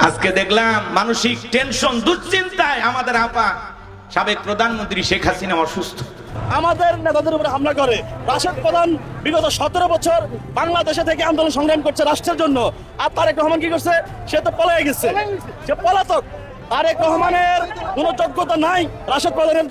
আজকে দেখলাম মানসিক টেনশন দুশ্চিন্তায় আমাদের আপা সাবেক প্রধানমন্ত্রী শেখ হাসিনা অসুস্থ। আমাদের নেতাদের উপরে হামলা করে। রাশেদ প্রধান বিগত 17 বছর বাংলাদেশে থেকে আন্দোলন সংগ্রাম করছে রাষ্ট্রের জন্য। আর তারেক রহমান কি করছে? সে তো পলায়ে গেছে, সে পলাতক। তারেক রহমানের কোনো যোগ্যতা নাই রাশেদ প্রধানের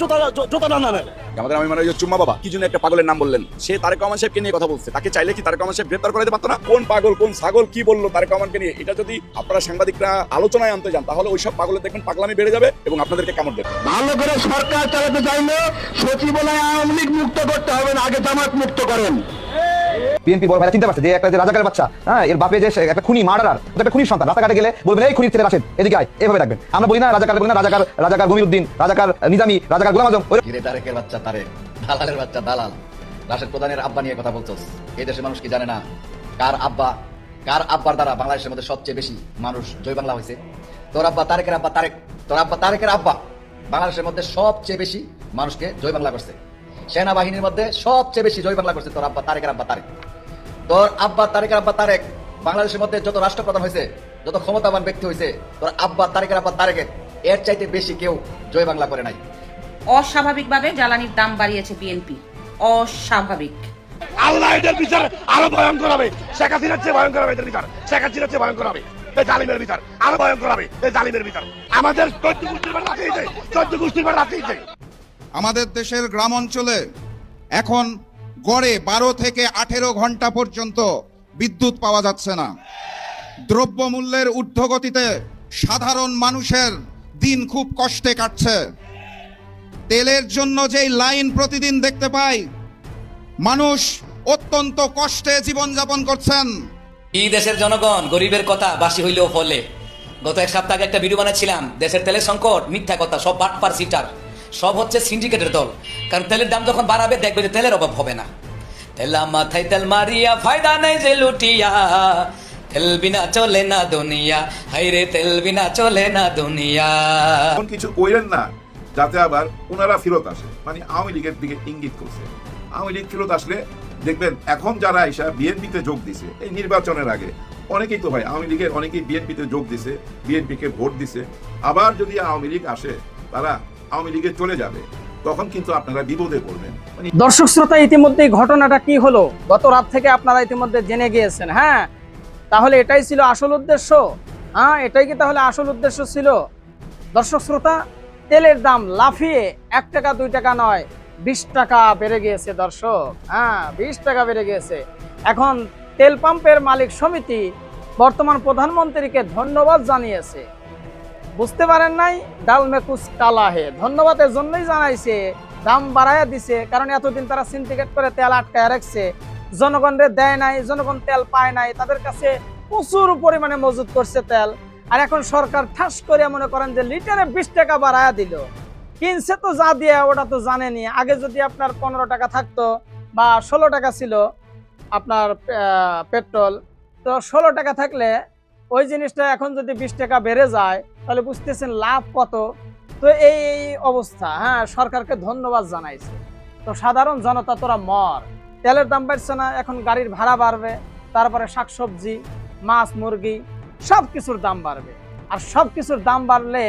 জুতা টানানোর। আমাদের আমি মানে চুম্মা বাবা কি জন্য একটা পাগলের নাম বললেন? সে তারেক রহমান সাহেবকে নিয়ে কথা বলছে। তাকে চাইলে কি তারেক রহমান সাহেব গ্রেফতার করে দিতে পারতো না? কোন পাগল কোন ছাগল কি বললো তারেক রহমানকে নিয়ে? এটা যদি আপনারা সাংবাদিকরা আলোচনায় আনতে যান তাহলে ওইসব পাগলের দেখবেন পাগলামি বেড়ে যাবে এবং আপনাদেরকে কামড় দেবে। ভালো করে সরকার চালাতে চাইলে সচিবালয় আওয়ামী লীগ মুক্ত করতে হবে না, আগে জামাত মুক্ত করেন। বিএনপি বড় ভাইরা চিন্তা করছে যে একটা যে রাজাকারের বাচ্চা, হ্যাঁ, এর বাপে যে একটা খুনি মার্ডারার, একটা খুনির সন্তান, রাস্তাঘাটে গেলে বলবেন এই খুনির ছেলে রাশেদ, এদিকে আয়, এভাবে ডাকবেন। আমরা বলি না রাজাকার, বলি না রাজাকার, রাজাকার গমিরউদ্দিন, রাজাকার নিজামী, রাজাকার গোলাম আজম। কিরে তারেকের বাচ্চা তারেক, দালালের বাচ্চা দালাল, রাশেদ প্রধানের আব্বা নিয়ে কথা বলছস। এই দেশের মানুষ কি জানে না কার আব্বার দ্বারা বাংলাদেশের মধ্যে সবচেয়ে বেশি মানুষ জয় বাংলা হয়েছে? তোর আব্বা তারেকের আব্বা তারেক, তোর আব্বা তারেকের আব্বা বাংলাদেশের মধ্যে সবচেয়ে বেশি মানুষকে জয় বাংলা করছে। সেনাবাহিনীর মধ্যে সবচেয়ে বেশি জয় বাংলা করছে তোর আব্বা তারেকের আব্বা তারেক। তোর আব্বা তারেকের আব্বা তারেক বাংলাদেশের মধ্যে যত রাষ্ট্রপ্রধান হয়েছে, যত ক্ষমতাবান ব্যক্তি হয়েছে, তোর আব্বা তারেকের আব্বা তারেকের এর চাইতে বেশি কেউ জয় বাংলা করে নাই। অস্বাভাবিকভাবে জ্বালানির দাম বাড়িয়েছে বিএনপি, অস্বাভাবিক। আল্লাহ এদের বিচার আরো ভয়ঙ্কর হবে। শেখ হাসিনার চেয়ে ভয়ঙ্কর হবে এদের বিচার, শেখ হাসিনার চেয়ে ভয়ঙ্কর হবে এই জালিমের বিচার, আরো ভয়ঙ্কর হবে এই জালিমের বিচার। আমাদের 14 গোষ্ঠীর পর রাতেই যায়, 14 গোষ্ঠীর পর রাতেই যায়। আমাদের দেশের গ্রাম অঞ্চলে এখন গড়ে 12 থেকে 18 ঘন্টা পর্যন্ত বিদ্যুৎ পাওয়া যাচ্ছে না। দ্রব্যমূল্যের ঊর্ধ্বগতিতে সাধারণ মানুষের দিন খুব কষ্টে কাটছে। তেলের জন্য যেই লাইন প্রতিদিন দেখতে পাই, মানুষ অত্যন্ত কষ্টে জীবনযাপন করছেন। এই দেশের জনগণ গরিবের কথা বাসি হইলেও ফলে। গত এক সপ্তাহ আগে একটা ভিডিও বানাচ্ছিলাম, দেশের তেলের সংকট মিথ্যা কথা, সব বাটপার সিটার, সব হচ্ছে সিন্ডিকেটের দল। কারণ তেলের দাম যখন বাড়াবে দেখবে যে তেলের অভাব হবে না। তেলা মাথায় তেল মারিয়া ফায়দা নেই যে লুটিয়া, তেল বিনা চলে না দুনিয়া, হাইরে তেল বিনা চলে না দুনিয়া। এমন কিছু কইলেন না যাতে আবার ওনারা ফেরত আসে, মানে আওয়ামী লীগের দিকে ইঙ্গিত করছে। আওয়ামী লীগ ফেরত আসলে দেখবেন এখন যারা আইসা বিএনপিতে যোগ দিছে এই নির্বাচনের আগে, অনেকেই তো ভাই আওয়ামী লীগের অনেকেই বিএনপিতে যোগ দিছে, বিএনপিকে ভোট দিছে। আবার যদি আওয়ামী লীগ আসে তারা আওয়ামী লীগে চলে যাবে, তখন কিন্তু আপনারা বিপদে পড়বেন। দর্শক শ্রোতা, ইতিমধ্যে ঘটনাটা কি হলো গত রাত থেকে আপনারা ইতিমধ্যে জেনে গিয়েছেন। হ্যাঁ, তাহলে এটাই ছিল আসল উদ্দেশ্য? হ্যাঁ, এটাই কি তাহলে আসল উদ্দেশ্য ছিল? দর্শক শ্রোতা, তেলের দাম লাফিয়ে 1 টাকা 2 টাকা নয় 20 টাকা বেড়ে গিয়েছে দর্শক। হ্যাঁ, 20 টাকা বেড়ে গিয়েছে। এখন তেল পাম্পের মালিক সমিতি বর্তমান প্রধানমন্ত্রীকে ধন্যবাদ জানিয়েছে। বুঝতে পারেন নাই? ডাল মে কুছ কালা হে, ধন্যবাদের জন্যই জানাইছে, দাম বাড়াইয়া দিছে। কারণ এতদিন তারা সিন্ডিকেট করে তেল আটকায় রাখছে, জনগণরে দেয় নাই, জনগণ তেল পায় নাই, তাদের কাছে প্রচুর পরিমাণে মজুত করছে তেল। আর এখন সরকার ঠাস করে মনে করেন যে লিটারে 20 টাকা বাড়াইয়া দিল। কিনছে তো যা দিয়ে ওটা তো জানেনি। আগে যদি আপনার 15 টাকা থাকতো বা 16 টাকা ছিল আপনার পেট্রোল, তো 16 টাকা থাকলে ওই জিনিসটা এখন যদি 20 টাকা বেড়ে যায় তাহলে বুঝতেছেন লাভ কত। তো এই অবস্থা। হ্যাঁ, সরকারকে ধন্যবাদ জানাইছে। তো সাধারণ জনতা তোরা মর, তেলের দাম বাড়ছে না, এখন গাড়ির ভাড়া বাড়বে, তারপরে শাকসবজি, মাছ, মুরগি সব কিছুর দাম বাড়বে। আর সব কিছুর দাম বাড়লে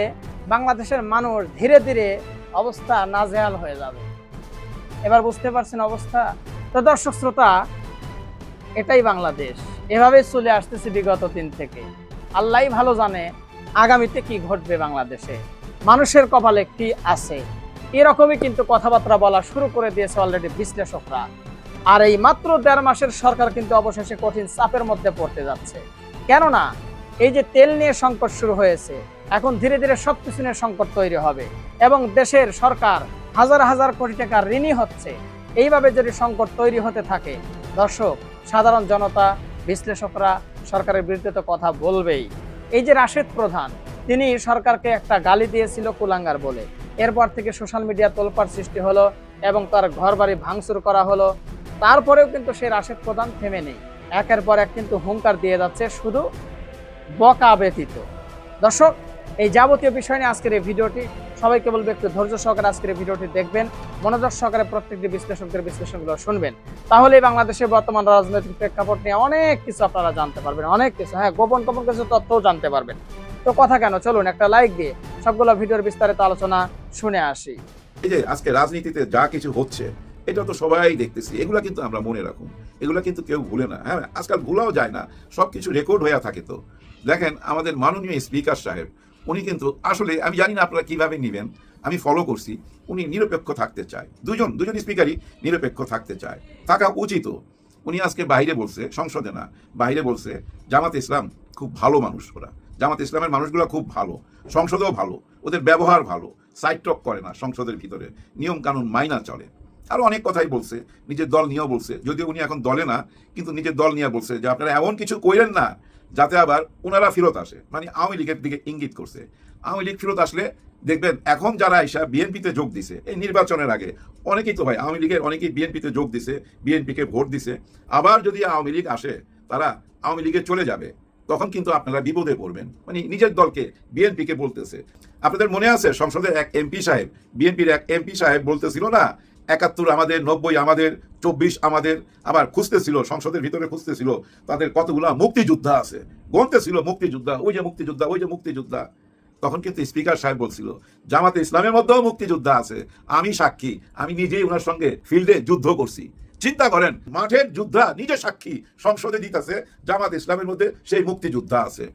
বাংলাদেশের মানুষ ধীরে ধীরে অবস্থা নাজেহাল হয়ে যাবে। এবার বুঝতে পারছেন অবস্থা? তো দর্শক শ্রোতা, এটাই বাংলাদেশ, এভাবে চলে আসতেছে বিগত দিন থেকে। আল্লাহই ভালো জানে আগামীতে কি ঘটবে বাংলাদেশে। মানুষের কপালে কি আছে, এরকমই কিন্তু কথাবার্তা বলা শুরু করে দিয়েছে অলরেডি বিশ্লেষকরা। আর এই মাত্র 1.5 মাসের সরকার কিন্তু অবশেষে কঠিন চাপের মধ্যে পড়তে যাচ্ছে। কেননা এই যে তেল নিয়ে সংকট শুরু হয়েছে, এখন ধীরে ধীরে সবকিছু নিয়ে সংকট তৈরি হবে এবং দেশের সরকার হাজার হাজার কোটি টাকা ঋণী হচ্ছে। এইভাবে যদি সংকট তৈরি হতে থাকে দর্শক, সাধারণ জনতা, বিশ্লেষকরা সরকারের বিরুদ্ধে তো কথা বলবেই। এই যে রাশেদ প্রধান, তিনি সরকারকে একটা গালি দিয়েছিল কুলাঙ্গার বলে, এরপর থেকে সোশ্যাল মিডিয়া তোলপাড় সৃষ্টি হলো এবং তার ঘরবাড়ি ভাঙচুর করা হলো। তারপরেও কিন্তু সেই রাশেদ প্রধান থেমে নেই, একের পর এক কিন্তু হুঙ্কার দিয়ে যাচ্ছে, শুধু বকা ব্যতীত। দর্শক, এই যাবতীয় বিষয় নিয়ে আজকের এই ভিডিওটি, সবাইকে বলবো একটু ধৈর্য সহকারে আজকের এই ভিডিওটি দেখবেন, মনোযোগ সহকারে প্রত্যেকটি বিশ্লেষকদের বিশ্লেষণগুলো শুনবেন। তাহলেই বাংলাদেশের বর্তমান রাজনৈতিক প্রেক্ষাপট নিয়ে অনেক কিছু আপনারা জানতে পারবেন, অনেক কিছু, হ্যাঁ, গোপন কিছু তথ্যও জানতে পারবেন। তো কথা কেন, চলুন একটা লাইক দিয়ে সবগুলো ভিডিওর বিস্তারিত আলোচনা শুনে আসি। এই যে আজকে রাজনীতিতে যা কিছু হচ্ছে এটা তো সবাই দেখতেছি, এগুলা কিন্তু আমরা মনে রাখুন, এগুলা কিন্তু কেউ ভুলে না। হ্যাঁ, আজকাল ভুলাও যায় না, সবকিছু রেকর্ড হয়ে থাকে। তো দেখেন আমাদের মাননীয় স্পিকার সাহেব, উনি কিন্তু আসলে আমি জানি না আপনারা কিভাবে নেবেন, আমি ফলো করছি, উনি নিরপেক্ষ থাকতে চায়। দুজন স্পিকারই নিরপেক্ষ থাকতে চায়, থাকা উচিত। উনি আজকে বাইরে বলছে, সংসদে না বাইরে বলছে জামাত ইসলাম খুব ভালো মানুষ, ওরা জামাত ইসলামের মানুষগুলো খুব ভালো, সংসদেও ভালো, ওদের ব্যবহার ভালো, সাইড টক করে না, সংসদের ভিতরে নিয়ম কানুন মাইনা চলে। আরো অনেক কথাই বলছে, নিজের দল নিয়েও বলছে, যদিও উনি এখন দলে না, কিন্তু নিজের দল নিয়ে বলছে যে আপনারা এমন কিছু কইলেন না যাতে আবার ওনারা ফেরত আসে, মানে আওয়ামী লীগের দিকে ইঙ্গিত করছে। আওয়ামী লীগ ফেরত আসলে দেখবেন এখন যারা এসা বিএনপিতে যোগ দিছে এই নির্বাচনের আগে, অনেকেই তো ভাই আওয়ামী লীগের অনেকেই বিএনপিতে যোগ দিছে, বিএনপিকে ভোট দিছে। আবার যদি আওয়ামী লীগ আসে, তারা আওয়ামী লীগে চলে যাবে, তখন কিন্তু আপনারা বিপদে পড়বেন। মানে নিজের দলকে বিএনপিকে বলতেছে। আপনাদের মনে আছে সংসদের এক এমপি সাহেব, বিএনপির এক এমপি সাহেব বলতেছিল না 71 আমাদের, 90 আমাদের, 24 আমাদের, আবার খুঁজতেছিল সংসদের ভিতরে খুঁজতেছিল তাদের কতগুলা মুক্তিযোদ্ধা আছে, গণতেছিল মুক্তিযোদ্ধা, ওই যে মুক্তিযোদ্ধা, ওই যে মুক্তিযোদ্ধা। তখন কিন্তু স্পিকার সাহেব বলছিল জামাতে ইসলামের মধ্যেও মুক্তিযোদ্ধা আছে, আমি সাক্ষী, আমি নিজেই ওনার সঙ্গে ফিল্ডে যুদ্ধ করছি। চিন্তা করেন, মাঠের যোদ্ধা নিজে সাক্ষী সংসদে দিতেছে জামাত ইসলামের মধ্যে সেই মুক্তিযোদ্ধা আছে।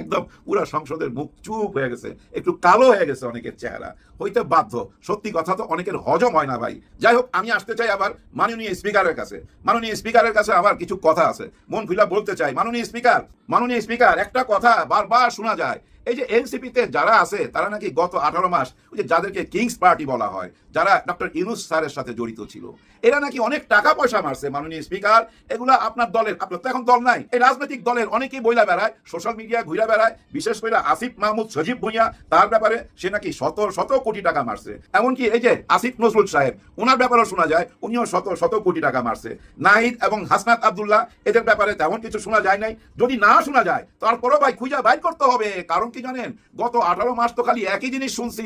একদম পুরা সংসদের মুখ চুপ হয়ে গেছে, একটু কালো হয়ে গেছে অনেকের চেহারা, হইতে বাধ্য। সত্যি কথা তো অনেকের হজম হয় না ভাই। যাই হোক, আমি আসতে চাই আবার মাননীয় স্পিকারের কাছে। মাননীয় স্পিকারের কাছে আমার কিছু কথা আছে, মন খুলে বলতে চাই। মাননীয় স্পিকার, একটা কথা বারবার শোনা যায়, এই যে এনসিপিতে যারা আছে তারা নাকি গত 18 মাস ওই যে যাদেরকে কিংস পার্টি বলা হয়, যারা ডক্টর ইউনূস স্যারের সাথে জড়িত ছিল, এরা নাকি অনেক টাকা পয়সা মারছে। মাননীয় স্পিকার, এগুলা আপনার দলের, আপনার তো এখন দল নাই, এই রাজনৈতিক দলের অনেকেই বইলা বেড়ায়, সোশ্যাল মিডিয়া ঘুরা বেড়ায়, বিশেষ করে আসিফ মাহমুদ সজীব ভুঁইয়া, তার ব্যাপারে সে নাকি শত কোটি টাকা মারছে। এমনকি এই যে আসিফ নজরুল সাহেব, ওনার ব্যাপারেও শোনা যায় উনিও শত কোটি টাকা মারছে। নাহিদ এবং হাসনাত আব্দুল্লাহ, এদের ব্যাপারে তেমন কিছু শোনা যায় নাই। যদি না শোনা যায় তারপরও ভাই খুঁজা বাইর করতে হবে। কারণ কি জানেন, গত 18 মাস তো খালি একই জিনিস শুনছি,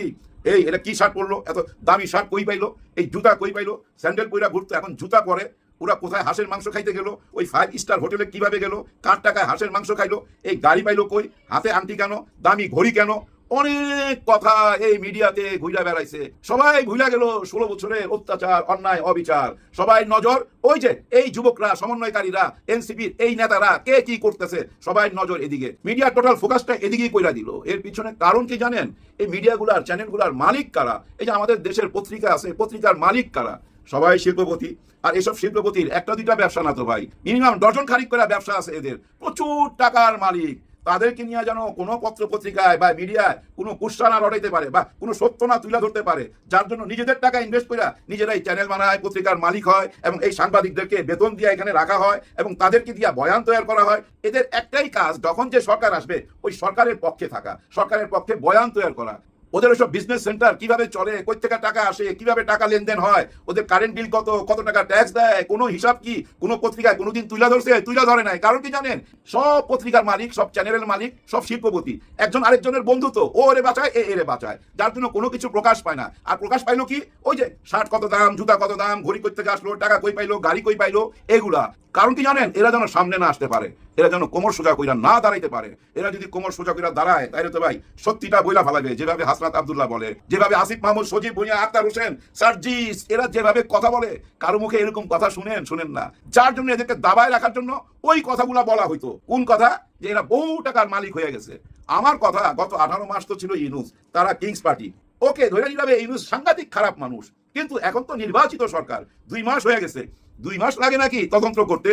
এই এটা কি শার্ট পরলো, এত দামি শার্ট কই পাইলো, এই জুতা কই পাইলো, স্যান্ডেল পইরা ঘুরতো, এখন জুতা পরে। ওরা কোথায় হাঁসের মাংস খাইতে গেল, ওই 5 স্টার হোটেলে কিভাবে গেল, কার টাকায় হাঁসের মাংস খাইলো, এই গাড়ি পাইলো কই, হাতে আংটি কেন, দামি ঘড়ি কেন, অনেক কথা এই মিডিয়াতে ঘুরা বেড়াইছে। সবাই ভুলে গেল 16 বছরের অত্যাচার, অন্যায়, অবিচার। সবাই নজর ওই যে এই যুবকরা, সমন্বয়কারীরা, এনসিপির এই নেতারা কে কি করতেছে, সবাই নজর এদিকে। মিডিয়া টোটাল ফোকাসটা এদিকেই কইরা দিল। এর পিছনে কারণ কি জানেন, এই মিডিয়াগুলার, চ্যানেলগুলার মালিক কারা? এই যে আমাদের দেশের পত্রিকা আছে, পত্রিকার মালিক কারা? সবাই শিল্পপতি। আর এসব শিল্পপতির একটা দুইটা ব্যবসা না তো ভাই, মিনিমাম ডজন খানিক করে ব্যবসা আছে এদের, প্রচুর টাকার মালিক। তাদেরকে নিয়ে যেন কোনো পত্র পত্রিকায় বা মিডিয়ায় কোনো কুৎসা না রটাইতে পারে বা কোনো সত্য না তুলে ধরতে পারে, যার জন্য নিজেদের টাকা ইনভেস্ট করে নিজেরাই চ্যানেল বানায়, পত্রিকার মালিক হয়, এবং এই সাংবাদিকদেরকে বেতন দিয়ে এখানে রাখা হয় এবং তাদেরকে দিয়ে বয়ান তৈরি করা হয়। এদের একটাই কাজ, যখন যে সরকার আসবে ওই সরকারের পক্ষে থাকা, সরকারের পক্ষে বয়ান তৈরি করা। ওদের ওসব বিজনেস সেন্টার কিভাবে চলে, কই থেকে টাকা আসে, কিভাবে টাকা লেনদেন হয়, ওদের কারেন্ট বিল কত টাকা ট্যাক্স দেয়, কোনো হিসাব কি কোনো পত্রিকায় কোনোদিন তুলে ধরে নাই। কারণ কি জানেন, সব পত্রিকার মালিক, সব চ্যানেলের মালিক, সব শিল্পপতি একজন আরেকজনের বন্ধু। তো ও এরে বাঁচায়, এরে বাঁচায়, যার জন্য কোনো কিছু প্রকাশ পায় না। আর প্রকাশ পাইলো কি, ওই যে শার্ট কত দাম, জুতা কত দাম, ঘড়ি কই থেকে আসলো, টাকা কই পাইলো, গাড়ি কই পাইলো, এগুলা। কারণ কি জানেন, এরা যেন সামনে না আসতে পারে, এরা যেন কোমর সোজা কইরা না দাঁড়াইতে পারে। এরা যদি কোমর সোজা কইরা দাঁড়ায় তাহলে তো ভাই সত্যিটা বইলা ফেলাবে, যেভাবে হাসনাত আব্দুল্লাহ বলে, যেভাবে আসিফ মাহমুদ, সজীব ভুঁইয়া, আক্তার হোসেন, সার্জিস, এরা যেভাবে কথা বলে, কারো মুখে এরকম কথা শুনেন না। যার জন্য এদেরকে দাবায় রাখার জন্য ওই কথাগুলা বলা হইতো। কোন কথা? যে এরা বহু টাকার মালিক হয়ে গেছে। আমার কথা, গত 18 মাস তো ছিল ইউনূস, তারা কিংস পার্টি। ওকে ধরে নিলাম ইউনূস সাংঘাতিক খারাপ মানুষ, কিন্তু এখন তো নির্বাচিত সরকার, 2 মাস হয়ে গেছে। 2 মাস লাগে নাকি তদন্ত করতে?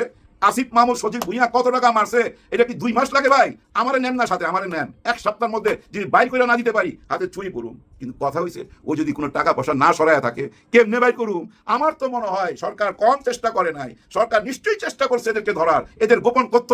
আসিফ মাহমুদ, সজীব ভুঁইয়া কত টাকা মারছে, এটা কি 2 মাস লাগে ভাই? আমারে নেন না সাথে, আমারে নেন। 1 সপ্তাহের মধ্যে যদি বাইর করে না দিতে পারি, হাতে চুরি করুন। কিন্তু কথা হয়েছে, ও যদি কোনো টাকা পয়সা না সরায় থাকে, কেমনে বাইর করুম? আমার তো মনে হয় সরকার কম চেষ্টা করে নাই, সরকার নিশ্চয়ই চেষ্টা করছে এদেরকে ধরার, এদের গোপন তথ্য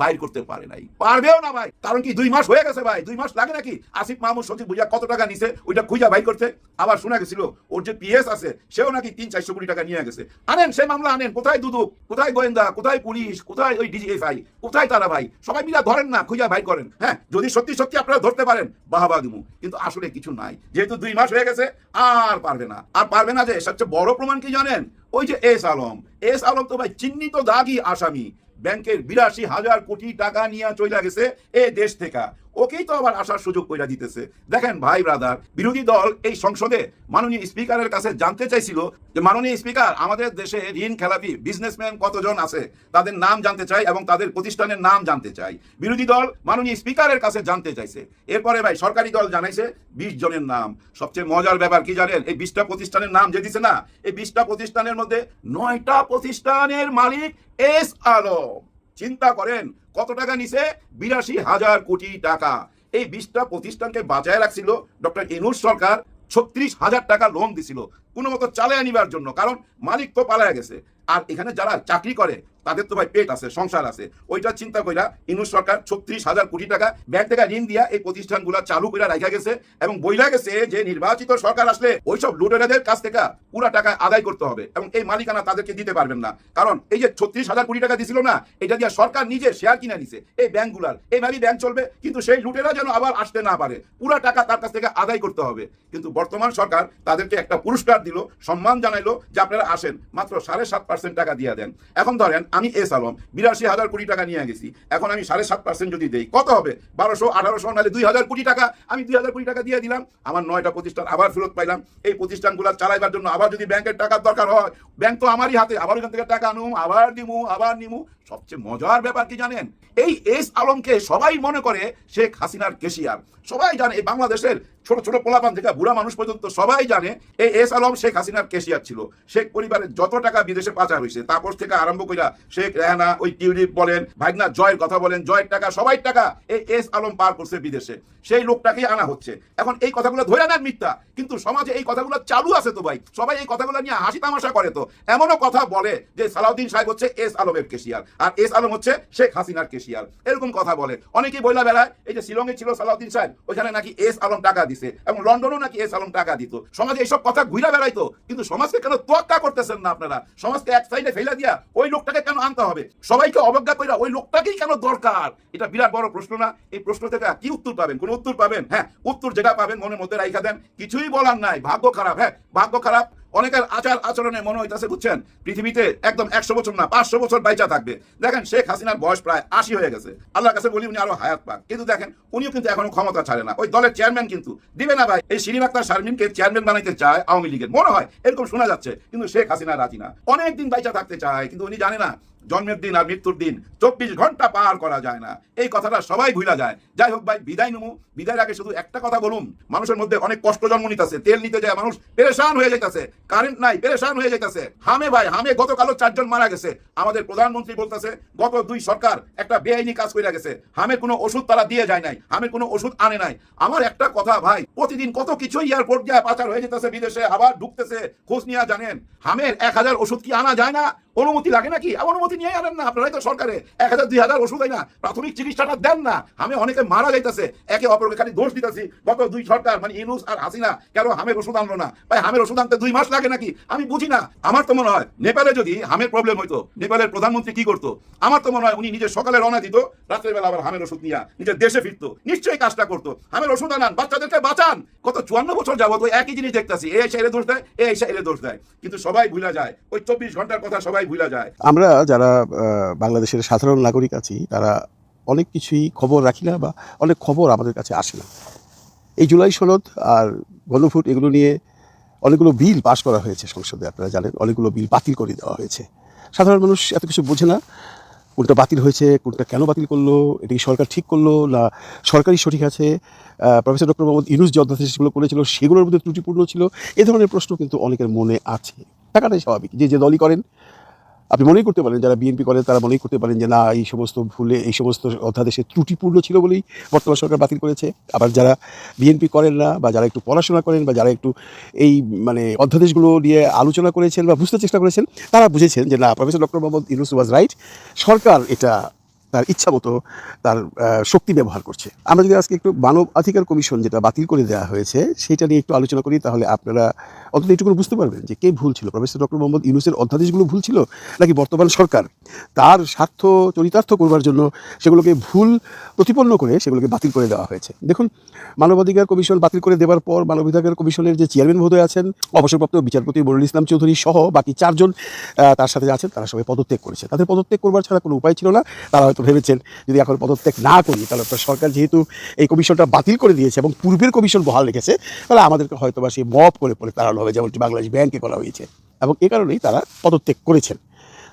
বাইর করতে পারে নাই, পারবেও না ভাই। কারণ কি 2 মাস হয়ে গেছে ভাই, 2 মাস লাগে নাকি আসিফ মাহমুদ, সজীব ভুঁইয়া কত টাকা নিছে ওইটা খুঁজা বাইর করতে? আবার শোনা গেছিল ওর যে পিএস আছে সেও নাকি 300-400 কোটি টাকা নিয়ে গেছে। আনেন সে মামলা আনেন, কোথায় দুদক, কোথায় গোয়েন্দা, কোথায় পুলিশ, কোথায় ওই ডিজিএফআই, কোথায় তারা ভাই? সবাই মিলা ধরেন না, খুঁজা বাইর করেন। হ্যাঁ, যদি সত্যি আপনারা ধরতে পারেন বাহাবা দিমু, কিন্তু আসলে কিছু নাই। যেহেতু 2 মাস হয়ে গেছে, আর পারবে না। যে সবচেয়ে বড় প্রমাণ কি জানেন, ওই যে এস আলম তো ভাই চিহ্নিত দাগি আসামি, ব্যাংকের 82,000 কোটি টাকা নিয়ে চলে গেছে এ দেশ থেকে। ওকেই তো আবার আসার সুযোগ কইরা দিতেছে। দেখেন ভাই ব্রাদার, বিরোধী দল এই সংসদে মাননীয় স্পিকারের কাছে জানতে চাইছিল যে মাননীয় স্পিকার, আমাদের দেশে ঋণ খেলাপি বিজনেসম্যান কতজন আছে তাদের নাম জানতে চাই এবং তাদের প্রতিষ্ঠানের নাম জানতে চাই। বিরোধী দল মাননীয় স্পিকারের কাছে জানতে চাইছে। এরপরে ভাই সরকারি দল জানাইছে 20 জনের নাম। সবচেয়ে মজার ব্যাপার কি জানেন, এই 20টা প্রতিষ্ঠানের নাম যে দিছে না, এই 20টা প্রতিষ্ঠানের মধ্যে 9টা প্রতিষ্ঠানের মালিক এস আলম। চিন্তা করেন কত টাকা নিছে, 82,000 কোটি টাকা। এই 20টা প্রতিষ্ঠানকে বাঁচায় রাখছিল ডক্টর ইউনূস সরকার। 36,000 টাকা লোন দিছিল কোনো মতো চালায় নিবার জন্য, কারণ মালিক তো পালায় গেছে। আর এখানে যারা চাকরি করে তাদের তো ভাই পেট আছে, সংসার আছে। ওইটা চিন্তা কইরা ইউনূস সরকার 36,000 কোটি টাকা ব্যাংক থেকে ঋণ দিয়া এই প্রতিষ্ঠানগুলো চালু করে রাখা গেছে এবং বইলা গেছে যে নির্বাচিত সরকার আসলে ওইসব লুটেরাদের কাছ থেকে পুরা টাকা আদায় করতে হবে এবং এই মালিকানা তাদেরকে দিতে পারবেন না। কারণ এই যে 36,000 কোটি টাকা দিছিল না, এটা দিয়ে সরকার নিজে শেয়ার কিনে নিছে এই ব্যাংকগুলার। এইভাবেই ব্যাংক চলবে, কিন্তু সেই লুটেরা যেন আবার আসতে না পারে, পুরা টাকা তার কাছ থেকে আদায় করতে হবে। কিন্তু বর্তমান সরকার তাদেরকে একটা পুরস্কার দিল, সম্মান জানাইলো যে আপনারা আসেন, মাত্র 7.5% টাকা দিয়ে দেন। এখন ধরেন আমি এস আলম 82,000 কোটি টাকা নিয়ে গেছি, এখন আমি 7.5% যদি দেই কত হবে? 1200, 1800, নাহলে 2,000 কোটি টাকা। আমি 2,000 কোটি টাকা দিয়ে দিলাম, আমার 9টা প্রতিষ্ঠান আবার ফেরত পাইলাম। এই প্রতিষ্ঠানগুলো চালাইবার জন্য আবার যদি ব্যাংকের টাকার দরকার হয়, ব্যাংক তো আমারই হাতে, আবার ওখান থেকে টাকা আনুম, আবার দিমু, আবার নিমু। সবচেয়ে মজার ব্যাপার কি জানেন, এই এস আলমকে সবাই মনে করে শেখ হাসিনার কেশিয়ার। সবাই জানে, এই বাংলাদেশের ছোট ছোট পোলাপান থেকে বুড়া মানুষ পর্যন্ত সবাই জানে এই এস আলম শেখ হাসিনার কেশিয়ার ছিল। শেখ পরিবারের যত টাকা বিদেশে পাচার হয়েছে, তারপর থেকে আরম্ভ কইরা শেখ রেহানা, ওই টিউলিপ বলেন, ভাগনা জয়ের কথা বলেন, জয়ের টাকা, সবাই টাকা এই এস আলম পার করছে বিদেশে। সেই লোকটাকেই আনা হচ্ছে। এখন এই কথাগুলো ধরে নেন মিথ্যা, কিন্তু সমাজে এই কথাগুলো চালু আছে তো ভাই। সবাই এই কথাগুলো নিয়ে হাসি তামাশা করে। তো এমনও কথা বলে যে সালাউদ্দিন সাহেব হচ্ছে এস আলমের কেশিয়ার আর এস আলম হচ্ছে শেখ হাসিনার কেশিয়ার, এরকম কথা বলে অনেকেই বইলা বেড়ায়। এই যে শিলংয়ে ছিল সালাউদ্দিন সাহেব, ওইখানে নাকি এস আলম টাকা দিছে এবং লন্ডনেও নাকি এস আলম টাকা দিত। সমাজে এইসব কথা ঘুরা বেড়াইতো, কিন্তু সমাজকে কেন তোয়াক্কা করতেছেন না আপনারা? সমাজকে এক সাইডে ফেলে দিয়া ওই লোকটাকে কেন আনতে হবে? সবাইকে অবজ্ঞা কইরা ওই লোকটাকেই কেন দরকার? এটা বিরাট বড় প্রশ্ন না? এই প্রশ্ন থেকে কি উত্তর পাবেন? কোন উত্তর পাবেন? হ্যাঁ, উত্তর যেটা পাবেন মনের মধ্যে রাইখা দেন, কিছুই বলার নাই। ভাগ্য খারাপ, হ্যাঁ ভাগ্য খারাপ। অনেকের আচার আচরণে মনে হইতেছে বুঝছেন পৃথিবীতে একদম 100 বছর না 500 বছর বাইচা থাকবে। দেখেন শেখ হাসিনার বয়স প্রায় 80 হয়ে গেছে, আল্লাহর কাছে বলি উনি আরো হায়াত পাক। কিন্তু দেখেন উনিও কিন্তু এখনো ক্ষমতা ছাড়ে না। ওই দলের চেয়ারম্যান কিন্তু দিবে না ভাই। এই শিরিন আক্তার শারমিনকে চেয়ারম্যান বানাইতে চায় আওয়ামী লীগের, মনে হয় এরকম শোনা যাচ্ছে, কিন্তু শেখ হাসিনা রাজি না। অনেকদিন বাইচা থাকতে চায়, কিন্তু উনি জানে না জন্মের দিন আর মৃত্যুর দিন 24 ঘন্টা পার করা যায় না। এই কথাটা সবাই ভুলা যায়। যাই হোক ভাই, বিদায় নেবো। বিদায়ের আগে শুধু একটা কথা বলুন, মানুষের মধ্যে অনেক কষ্ট জন্ম নিতেছে। তেল নিতে যায় মানুষ পেরেশান হয়ে যাইতেছে, কারেন্ট নাই পেরেশান হয়ে যাইতেছে। হামে ভাই, হামে গতকালও 4 জন মারা গেছে। আমাদের প্রধানমন্ত্রী বলতেছে গত 2 সরকার একটা বেআইনি কাজ করে গেছে। হামের কোনো ওষুধ তারা দিয়ে যায় নাই, হামের কোনো ওষুধ আনে নাই। আমার একটা কথা ভাই, প্রতিদিন কত কিছু এয়ারপোর্ট দিয়ে পাচার হয়ে যেতেছে বিদেশে, আবার ঢুকতেছে। খোঁজ নিয়ে জানেন হামের 1000 ওষুধ কি আনা যায় না? অনুমতি লাগে নাকি? অনুমতি নিয়ে আনেন না আপনারাই তো সরকারে। 1000 2000 ওষুধ হয় না, প্রাথমিক চিকিৎসাটা দেন না। আমি অনেকে মারা যাইতেছে, একে অপরকে খালি দোষ দিতেছি। গত 2 সরকার মানে ইউনূস আর হাসিনা কেন হামের ওষুধ আনলো না? ভাই হামের ওষুধ আনতে 2 মাস লাগে নাকি? আমি বুঝি না। আমার তো মনে হয় নেপালে যদি হামের প্রবলেম হইতো, নেপালের প্রধানমন্ত্রী কি করতো? আমার তো মনে হয় উনি নিজে সকালে রওনা দিত, রাত্রের বেলা আবার হামের ওষুধ নিয়ে নিজের দেশে ফিরতো। নিশ্চয়ই কাজটা করতো। হামের ওষুধ আনান, বাচ্চাদেরকে বাঁচান। গত 54 বছর যাবত ওই একই জিনিস দেখতেছি, এই এসে দোষ দেয়, এই এসে দোষ দেয়, কিন্তু সবাই ভুলা যায়। ওই 24 ঘন্টার কথা সবাই ভুলা যায়। আমরা যারা বাংলাদেশের সাধারণ নাগরিক আছি তারা অনেক কিছুই খবর রাখি না, বা অনেক খবর আমাদের কাছে আসে না। এই জুলাই সনদ আর গণভোট এগুলো নিয়ে অনেকগুলো বিল পাস করা হয়েছে সংসদে, আপনারা জানেন। অনেকগুলো বিল বাতিল করে দেওয়া হয়েছে। সাধারণ মানুষ এত কিছু বোঝে না, কোনটা বাতিল হয়েছে, কোনটা কেন বাতিল করলো, এটি সরকার ঠিক করলো না সরকারই সঠিক আছে, প্রফেসর ডক্টর মোহাম্মদ ইউনূস যে অধ্যাদেশগুলো করেছিল সেগুলোর মধ্যে ত্রুটিপূর্ণ ছিল, এ ধরনের প্রশ্ন কিন্তু অনেকের মনে আছে। থাকাটাই স্বাভাবিক। যে দলই করেন, আপনি মনেই করতে পারেন, যারা বিএনপি করেন তারা মনেই করতে পারেন যে না, এই সমস্ত ভুলে এই সমস্ত অধ্যাদেশে ত্রুটিপূর্ণ ছিল বলেই বর্তমান সরকার বাতিল করেছে। আবার যারা বিএনপি করেন না, বা যারা একটু পড়াশোনা করেন, বা যারা একটু এই মানে অধ্যাদেশগুলো নিয়ে আলোচনা করেছেন বা বুঝতে চেষ্টা করেছেন, তারা বুঝেছেন যে না, professor doctor Muhammad Yunus was right. সরকার এটা তার ইচ্ছা মতো তার শক্তি ব্যবহার করছে। আমরা যদি আজকে একটু মানব অধিকার কমিশন যেটা বাতিল করে দেওয়া হয়েছে সেটা নিয়ে একটু আলোচনা করি, তাহলে আপনারা অন্তত একটু করে বুঝতে পারবেন যে কে ভুল ছিল। প্রফেসর ডক্টর মোহাম্মদ ইউনূসের অধ্যাদেশগুলো ভুল ছিল, নাকি বর্তমান সরকার তার স্বার্থ চরিতার্থ করবার জন্য সেগুলোকে ভুল প্রতিপন্ন করে সেগুলোকে বাতিল করে দেওয়া হয়েছে। দেখুন, মানবাধিকার কমিশন বাতিল করে দেওয়ার পর মানবাধিকার কমিশনের যে চেয়ারম্যান মহোদয় আছেন, অবসরপ্রাপ্ত বিচারপতি মনিরুল ইসলাম চৌধুরী সহ বাকি 4 জন তার সাথে আছেন, তারা সবাই পদত্যাগ করেছে। তাদের পদত্যাগ করবার ছাড়া কোনো উপায় ছিল না। তারা হয়তো ভেবেছেন যদি এখন পদত্যাগ না করি তাহলে তো সরকার যেহেতু এই কমিশনটা বাতিল করে দিয়েছে এবং পূর্বের কমিশন বহাল রেখেছে, তাহলে আমাদেরকে হয়তো বা সেই মব করে পরে তাড়ানো হবে, যেমনটি বাংলাদেশ ব্যাংকে করা হয়েছে, এবং এ কারণেই তারা পদত্যাগ করেছেন।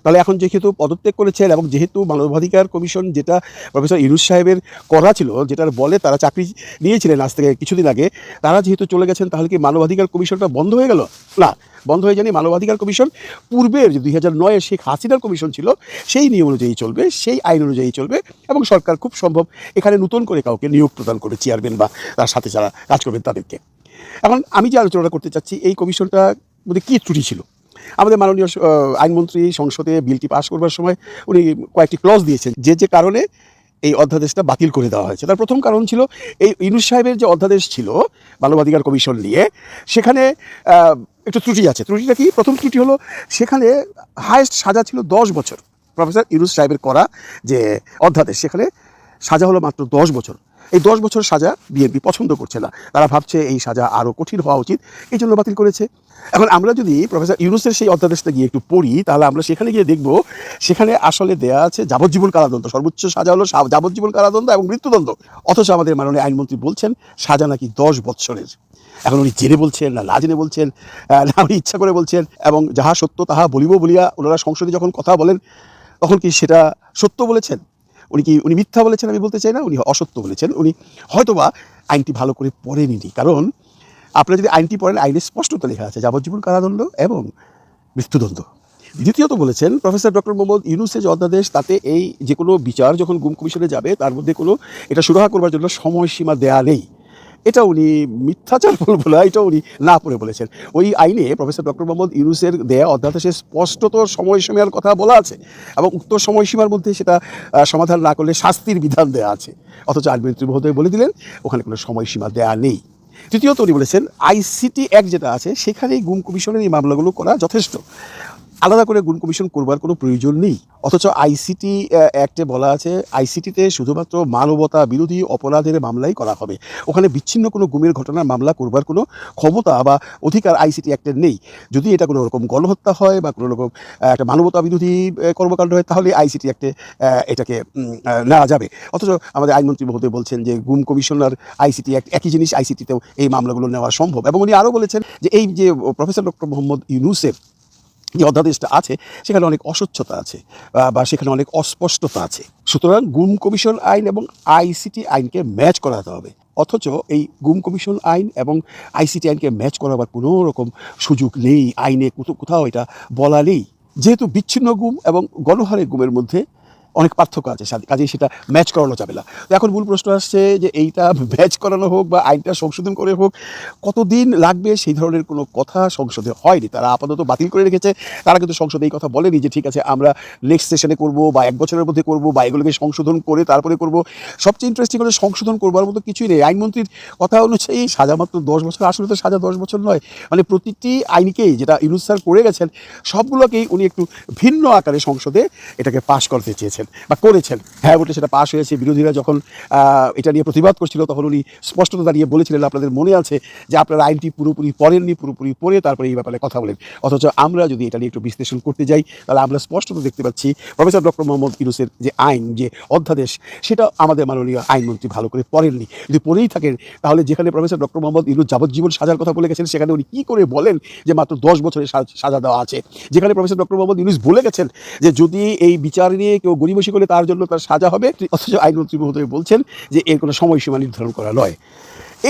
তাহলে এখন যেহেতু পদত্যাগ করেছেন এবং যেহেতু মানবাধিকার কমিশন যেটা প্রফেসর ইউনূস সাহেবের করা ছিল, যেটার বলে তারা চাকরি নিয়েছিলেন আজ থেকে কিছুদিন আগে, তারা যেহেতু চলে গেছেন, তাহলে কি মানবাধিকার কমিশনটা বন্ধ হয়ে গেল? না, বন্ধ হয়ে যায়নি। মানবাধিকার কমিশন পূর্বের যে 2009-এর শেখ হাসিনার কমিশন ছিল সেই নিয়ম অনুযায়ী চলবে, সেই আইন অনুযায়ী চলবে, এবং সরকার খুব সম্ভব এখানে নতুন করে কাউকে নিয়োগ প্রদান করে, চেয়ারম্যান বা তার সাথে যারা কাজ করবেন তাদেরকে। এখন আমি যে আলোচনাটা করতে চাচ্ছি, এই কমিশনটার মধ্যে কী ত্রুটি ছিল? আমাদের মাননীয় আইনমন্ত্রী সংসদে বিলটি পাশ করবার সময় উনি কয়েকটি ক্লজ দিয়েছেন যে কারণে এই অধ্যাদেশটা বাতিল করে দেওয়া হয়েছে। তার প্রথম কারণ ছিল এই ইউনূস সাহেবের যে অধ্যাদেশ ছিল মানবাধিকার কমিশন নিয়ে, সেখানে একটু ত্রুটি আছে। ত্রুটিটা কি? প্রথম ত্রুটি হলো সেখানে হায়েস্ট সাজা ছিল 10 বছর। প্রফেসর ইউনূস সাহেবের করা যে অধ্যাদেশ, সেখানে সাজা হলো মাত্র 10 বছর। এই 10 বছর সাজা বিএনপি পছন্দ করছে না, তারা ভাবছে এই সাজা আরও কঠিন হওয়া উচিত, এই জন্য বাতিল করেছে। এখন আমরা যদি প্রফেসর ইউনূসের সেই অধ্যাদেশটা গিয়ে একটু পড়ি, তাহলে আমরা সেখানে গিয়ে দেখব সেখানে আসলে দেয়া আছে যাবজ্জীবন কারাদণ্ড, সর্বোচ্চ সাজা হলো যাবজ্জীবন কারাদণ্ড এবং মৃত্যুদণ্ড। অথচ আমাদের মাননীয় আইনমন্ত্রী বলছেন সাজা নাকি 10 বছরের। এখন উনি জেনে বলছেন না জেনে বলছেন, না উনি ইচ্ছা করে বলছেন, এবং যাহা সত্য তাহা বলিব বলিয়া ওনারা সংসদে যখন কথা বলেন তখন কি সেটা সত্য বলেছেন? উনি মিথ্যা বলেছেন আমি বলতে চাই না, উনি অসত্য বলেছেন। উনি হয়তোবা আইনটি ভালো করে পড়েননি, কারণ আপনারা যদি আইনটি পড়েন, আইনে স্পষ্টত লেখা আছে যাবজ্জীবন কারাদণ্ড এবং মৃত্যুদণ্ড। দ্বিতীয়ত বলেছেন প্রফেসর ডক্টর মোহাম্মদ ইউনূসের যে অধ্যাদেশ, তাতে এই যে কোনো বিচার যখন গুম কমিশনে যাবে তার মধ্যে কোনো এটা সুরাহা করবার জন্য সময়সীমা দেয়া নেই। এটা উনি মিথ্যাচার বলবো না, এটা উনি না পড়ে বলেছেন। ওই আইনে প্রফেসর ডক্টর মোহাম্মদ ইউনূসের দেয়া অধ্যাদেশে স্পষ্টত সময়সীমার কথা বলা আছে, এবং উক্ত সময়সীমার মধ্যে সেটা সমাধান না করলে শাস্তির বিধান দেওয়া আছে। অথচ আইনমন্ত্রী মহোদয় বলে দিলেন ওখানে কোনো সময়সীমা দেয়া নেই। তৃতীয়ত উনি বলেছেন আইসিটি অ্যাক্ট যেটা আছে সেখানেই গুম কমিশনের এই মামলাগুলো করা যথেষ্ট, আলাদা করে গুম কমিশন করবার কোনো প্রয়োজন নেই। অথচ আইসিটি অ্যাক্টে বলা আছে আইসিটিতে শুধুমাত্র মানবতা বিরোধী অপরাধের মামলাই করা হবে, ওখানে বিচ্ছিন্ন কোনো গুমের ঘটনার মামলা করবার কোনো ক্ষমতা বা অধিকার আইসিটি অ্যাক্টের নেই। যদি এটা কোনো রকম গণহত্যা হয় বা কোনো রকম একটা মানবতা বিরোধী কর্মকাণ্ড হয়, তাহলে আইসিটি অ্যাক্টে এটাকে নেওয়া যাবে। অথচ আমাদের আইনমন্ত্রী মহোদয় বলছেন যে গুম কমিশন আর আইসিটি অ্যাক্ট একই জিনিস, আইসিটিতেও এই মামলাগুলো নেওয়া সম্ভব। এবং উনি আরও বলেছেন যে এই যে প্রফেসর ডক্টর মোহাম্মদ ইউনূসের যে অধ্যাদেশটা আছে সেখানে অনেক অস্বচ্ছতা আছে বা সেখানে অনেক অস্পষ্টতা আছে। সুতরাং গুম কমিশন আইন এবং আইসিটি আইনকে ম্যাচ করাতে হবে। অথচ এই গুম কমিশন আইন এবং আইসিটি আইনকে ম্যাচ করাবার কোনো রকম সুযোগ নেই, আইনে কোথাও এটা বলা নেই। যেহেতু বিচ্ছিন্ন গুম এবং গণহারে গুমের মধ্যে অনেক পার্থক্য আছে, কাজেই সেটা ম্যাচ করানো যাবে না। তো এখন মূল প্রশ্ন আসছে যে এইটা ম্যাচ করানো হোক বা আইনটা সংশোধন করে হোক, কতদিন লাগবে সেই ধরনের কোনো কথা সংসদে হয়নি। তারা আপাতত বাতিল করে রেখেছে, তারা কিন্তু সংসদে এই কথা বলেনি যে ঠিক আছে আমরা নেক্সট সেশনে করব বা 1 বছরের মধ্যে করব বা এগুলোকে সংশোধন করে তারপরে করব। সবচেয়ে ইন্টারেস্টিং হলে সংশোধন করবার মতো কিছুই নেই। আইনমন্ত্রীর কথা অনুযায়ী সাজা মাত্র 10 বছর, আসলে তো সাজা 10 বছর নয়, মানে প্রতিটি আইনকেই যেটা ইউনূস স্যার করে গেছেন সবগুলোকেই উনি একটু ভিন্ন আকারে সংসদে এটাকে পাশ করতে চেয়েছেন বা করেছেন। হ্যাঁ বলতে সেটা পাশ হয়েছে। বিরোধীরা যখন এটা নিয়ে প্রতিবাদ করছিল তখন উনি স্পষ্টত দাঁড়িয়ে বলেছিলেন, আপনাদের মনে আছে যে আপনারা আইনটি পুরোপুরি পড়েননি, পুরোপুরি পড়ে তারপরে এই ব্যাপারে কথা বলেন। অথচ আমরা যদি এটা নিয়ে একটু বিশ্লেষণ করতে যাই তাহলে আমরা স্পষ্টত দেখতে পাচ্ছি প্রফেসর ডক্টর মোহাম্মদ ইউনূসের যে আইন, যে অধ্যাদেশ, সেটা আমাদের মাননীয় আইনমন্ত্রী ভালো করে পড়েননি। যদি পড়েই থাকেন তাহলে যেখানে প্রফেসর ডক্টর মোহাম্মদ ইউনূস যাবজ্জীবন সাজার কথা বলে গেছেন সেখানে উনি কী করে বলেন যে মাত্র 10 বছরের সাজা দেওয়া আছে, যেখানে প্রফেসর ডক্টর মোহাম্মদ ইউনূস বলে গেছেন যে যদি এই বিচার নিয়ে কেউ গড়িমসি করে তার জন্য তার সাজা হবে। অথচ আইনমন্ত্রী মহোদয় বলছেন যে এর কোনো সময়সীমা নির্ধারণ করা নয়।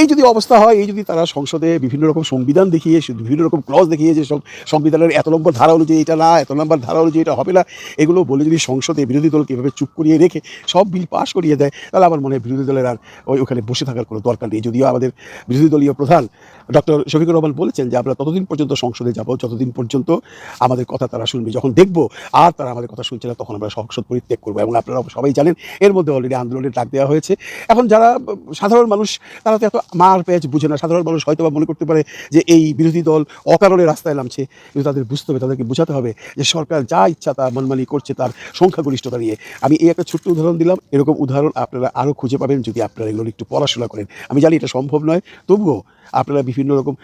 এই যদি অবস্থা হয়, এই যদি তারা সংসদে বিভিন্ন রকম সংবিধান দেখিয়ে, বিভিন্ন রকম ক্লজ দেখিয়ে যে সব সংবিধানের এত নম্বর ধারা অনুযায়ী এটা না, এত নম্বর ধারা অনুযায়ী এটা হবে না, এগুলো বলে যদি সংসদে বিরোধী দলকে এভাবে চুপ করিয়ে রেখে সব বিল পাশ করিয়ে দেয়, তাহলে আমার মনে হয় বিরোধী দলের আর ওখানে বসে থাকার কোনো দরকার নেই। যদিও আমাদের বিরোধী দলীয় প্রধান ডক্টর শফিকুর রহমান বলেছেন যে আমরা ততদিন পর্যন্ত সংসদে যাব যতদিন পর্যন্ত আমাদের কথা তারা শুনবে, যখন দেখবো আর তারা আমাদের কথা শুনছে না তখন আমরা সংসদ পরিত্যাগ করবো। এবং আপনারা সবাই জানেন এর মধ্যে অলরেডি আন্দোলনের ডাক দেওয়া হয়েছে। এখন যারা সাধারণ মানুষ তারা তো এত মার পেঁচ বুঝে না। সাধারণ মানুষ হয়তো বা মনে করতে পারে যে এই বিরোধী দল অকারণে রাস্তায় নামছে, কিন্তু তাদের বুঝতে হবে, তাদেরকে বোঝাতে হবে যে সরকার যা ইচ্ছা তা মনমানি করছে তার সংখ্যাগরিষ্ঠতা নিয়ে। আমি এই একটা ছোট্ট উদাহরণ দিলাম, এরকম উদাহরণ আপনারা আরও খুঁজে পাবেন যদি আপনারা এগুলো একটু পড়াশোনা করেন। আমি জানি এটা সম্ভব নয়, তবুও আপনারা বিভিন্ন রকম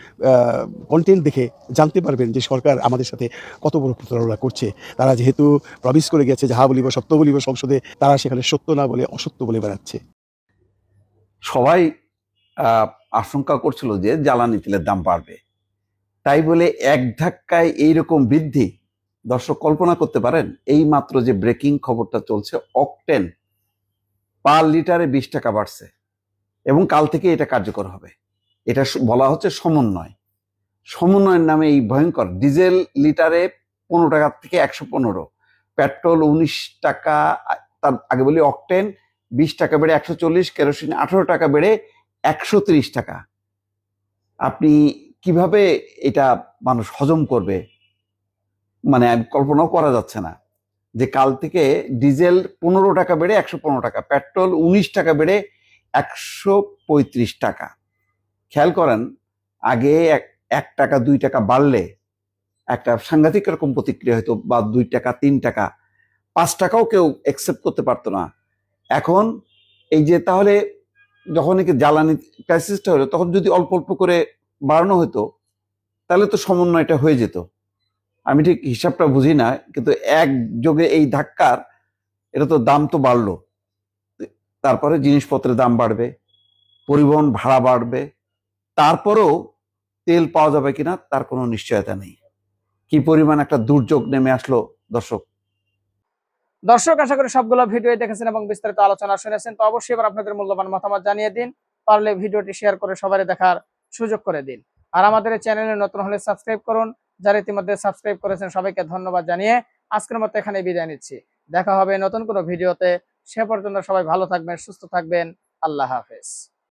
কন্টেন্ট দেখে জানতে পারবেন যে সরকার আমাদের সাথে কত বড় প্রতারণা করছে। তারা যেহেতু প্রমিস করে গেছে যাহা বলিব সত্য বলিব সংসদে, তারা সেখানে সত্য না বলে অসত্য বলে বেড়াচ্ছে। সবাই আশঙ্কা করছিল যে জ্বালানি তেলের দাম বাড়বে, তাই বলে এক ধাক্কায় এইরকম বৃদ্ধি। দর্শক কল্পনা করতে পারেন, এই মাত্র যে ব্রেকিং খবরটা চলছে, অকটেন পার লিটারে 20 টাকা বাড়ছে এবং কাল থেকে এটা কার্যকর হবে। এটা বলা হচ্ছে সমন্বয়। সমন্বয়ের নামে এই ভয়ঙ্কর ডিজেল লিটারে 15 টাকা থেকে 115, পেট্রোল 19 টাকা, তার আগে বলি অকটেন 20 টাকা বেড়ে 140, কেরোসিন 18 টাকা বেড়ে 130 টাকা। আপনি কিভাবে এটা মানুষ হজম করবে, মানে কল্পনাও করা যাচ্ছে না যে কাল থেকে ডিজেল 15 টাকা বেড়ে 115 টাকা, পেট্রোল 19 টাকা বেড়ে 135 টাকা। খেয়াল করেন, আগে 1 টাকা 2 টাকা বাড়লে একটা সাংঘাতিক রকম প্রতিক্রিয়া হতো, বা 2 টাকা 3 টাকা 5 টাকাও কেউ অ্যাকসেপ্ট করতে পারতো না। এখন এই যে তাহলে যখন নাকি জ্বালানি ক্রাইসিসটা হলো, তখন যদি অল্প অল্প করে বাড়ানো হতো তাহলে তো সমন্বয়টা হয়ে যেত। আমি ঠিক হিসাবটা বুঝি না, কিন্তু একযোগে এই ধাক্কার এটা তো দাম তো বাড়লো, তারপরে জিনিসপত্রের দাম বাড়বে, পরিবহন ভাড়া বাড়বে, তারপরেও তেল পাওয়া যাবে কিনা তার কোনো নিশ্চয়তা নেই। কি পরিমাণ একটা দুর্যোগ নেমে আসলো দর্শক। আশা করি সবগুলো ভিডিও দেখেছেন এবং বিস্তারিত আলোচনা শুনেছেন। তো অবশ্যই এবার আপনাদের মূল্যবান মতামত জানিয়ে দিন, পারলে ভিডিওটি শেয়ার করে সবাই দেখার সুযোগ করে দিন। আর আমাদের এই চ্যানেলে নতুন হলে সাবস্ক্রাইব করুন। যারা ইতিমধ্যে সাবস্ক্রাইব করেছেন সবাইকে ধন্যবাদ জানিয়ে আজকের মতো এখানে বিদায় নিচ্ছি। দেখা হবে নতুন কোনো ভিডিওতে। সে পর্যন্ত সবাই ভালো থাকবেন, সুস্থ থাকবেন। আল্লাহ হাফেজ।